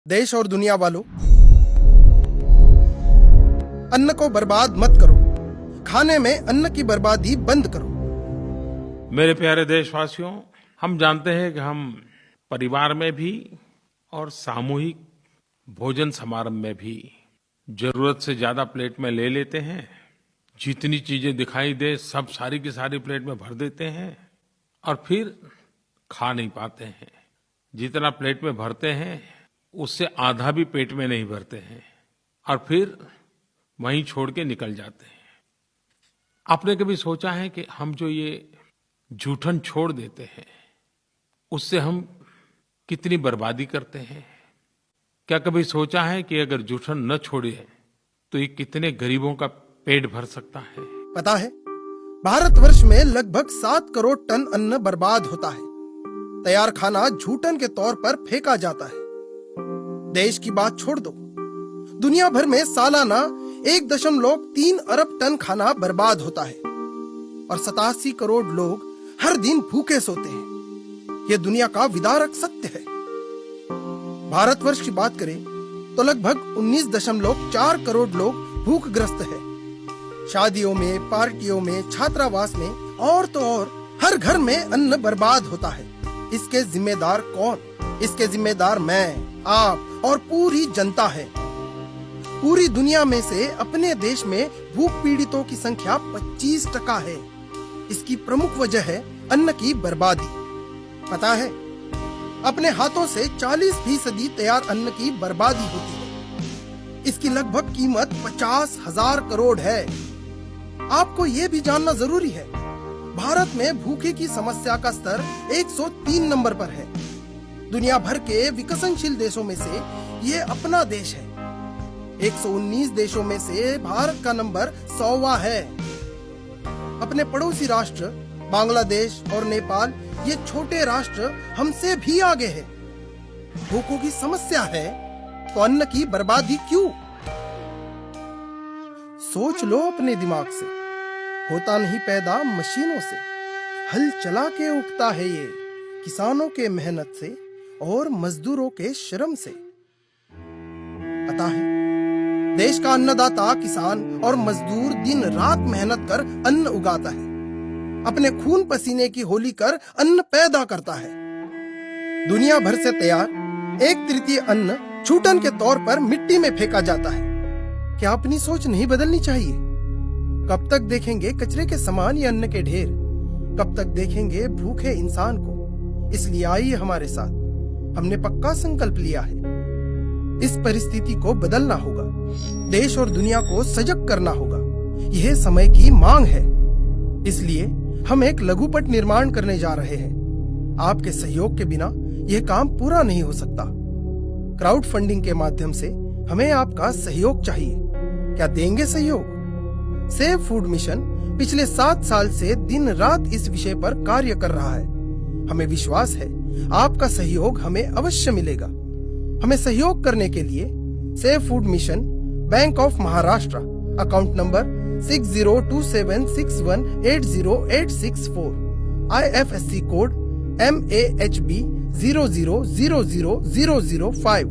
देश और दुनिया वालों, अन्न को बर्बाद मत करो। खाने में अन्न की बर्बादी बंद करो। मेरे प्यारे देशवासियों, हम जानते हैं कि हम परिवार में भी और सामूहिक भोजन समारंभ में भी जरूरत से ज्यादा प्लेट में ले लेते हैं। जितनी चीजें दिखाई दे सब सारी की सारी प्लेट में भर देते हैं और फिर खा नहीं पाते हैं। जितना प्लेट में भरते हैं उससे आधा भी पेट में नहीं भरते हैं और फिर वहीं छोड़ के निकल जाते हैं। आपने कभी सोचा है कि हम जो ये जूठन छोड़ देते हैं उससे हम कितनी बर्बादी करते हैं? क्या कभी सोचा है कि अगर जूठन न छोड़े तो ये कितने गरीबों का पेट भर सकता है? पता है, भारतवर्ष में लगभग 7 करोड़ टन अन्न बर्बाद होता है। तैयार खाना जूठन के तौर पर फेंका जाता है। देश की बात छोड़ दो, दुनिया भर में सालाना 1.3 अरब टन खाना बर्बाद होता है और 87 करोड़ लोग हर दिन भूखे सोते हैं। यह दुनिया का विदारक सत्य है। भारतवर्ष की बात करें तो लगभग 19.4 करोड़ लोग भूखग्रस्त हैं। शादियों में, पार्टियों में, छात्रावास में और तो और हर घर में अन्न बर्बाद होता है। इसके जिम्मेदार कौन? इसके जिम्मेदार मैं, आप और पूरी जनता है। पूरी दुनिया में से अपने देश में भूख पीड़ितों की संख्या 25% है। इसकी प्रमुख वजह है अन्न की बर्बादी। पता है, अपने हाथों से 40% तैयार अन्न की बर्बादी होती है। इसकी लगभग कीमत 50,000 करोड़ है। आपको ये भी जानना जरूरी है, भारत में भूखे की समस्या का स्तर 103 नंबर पर है। दुनिया भर के विकसनशील देशों में से ये अपना देश है। 119 देशों में से भारत का नंबर 100वां है। अपने पड़ोसी राष्ट्र बांग्लादेश और नेपाल, ये छोटे राष्ट्र हमसे भी आगे है। भूखों की समस्या है तो अन्न की बर्बादी क्यों? सोच लो अपने दिमाग से। होता नहीं पैदा मशीनों से, हल चला के उगता है ये किसानों के मेहनत से और मजदूरों के श्रम से। पता है, देश का अन्नदाता किसान और मजदूर दिन रात मेहनत कर अन्न उगाता है। अपने खून पसीने की होली कर अन्न पैदा करता है। दुनिया भर से तैयार 1/3 अन्न छूटन के तौर पर मिट्टी में फेंका जाता है। क्या अपनी सोच नहीं बदलनी चाहिए? कब तक देखेंगे कचरे के समान ये अन्न के ढेर? कब तक देखेंगे भूखे इंसान को? इसलिए आइए हमारे साथ, हमने पक्का संकल्प लिया है। इस परिस्थिति को बदलना होगा। देश और दुनिया को सजग करना होगा। यह समय की मांग है। इसलिए हम एक लघुपट निर्माण करने जा रहे हैं। आपके सहयोग के बिना यह काम पूरा नहीं हो सकता। क्राउड फंडिंग के माध्यम से हमें आपका सहयोग चाहिए। क्या देंगे सहयोग? सेव फूड मिशन पिछले 7 साल से दिन रात इस विषय पर कार्य कर रहा है। हमें विश्वास है आपका सहयोग हमें अवश्य मिलेगा। हमें सहयोग करने के लिए save food mission, bank of Maharashtra, account number 60276180,864, IFSC code MAHB 00000005,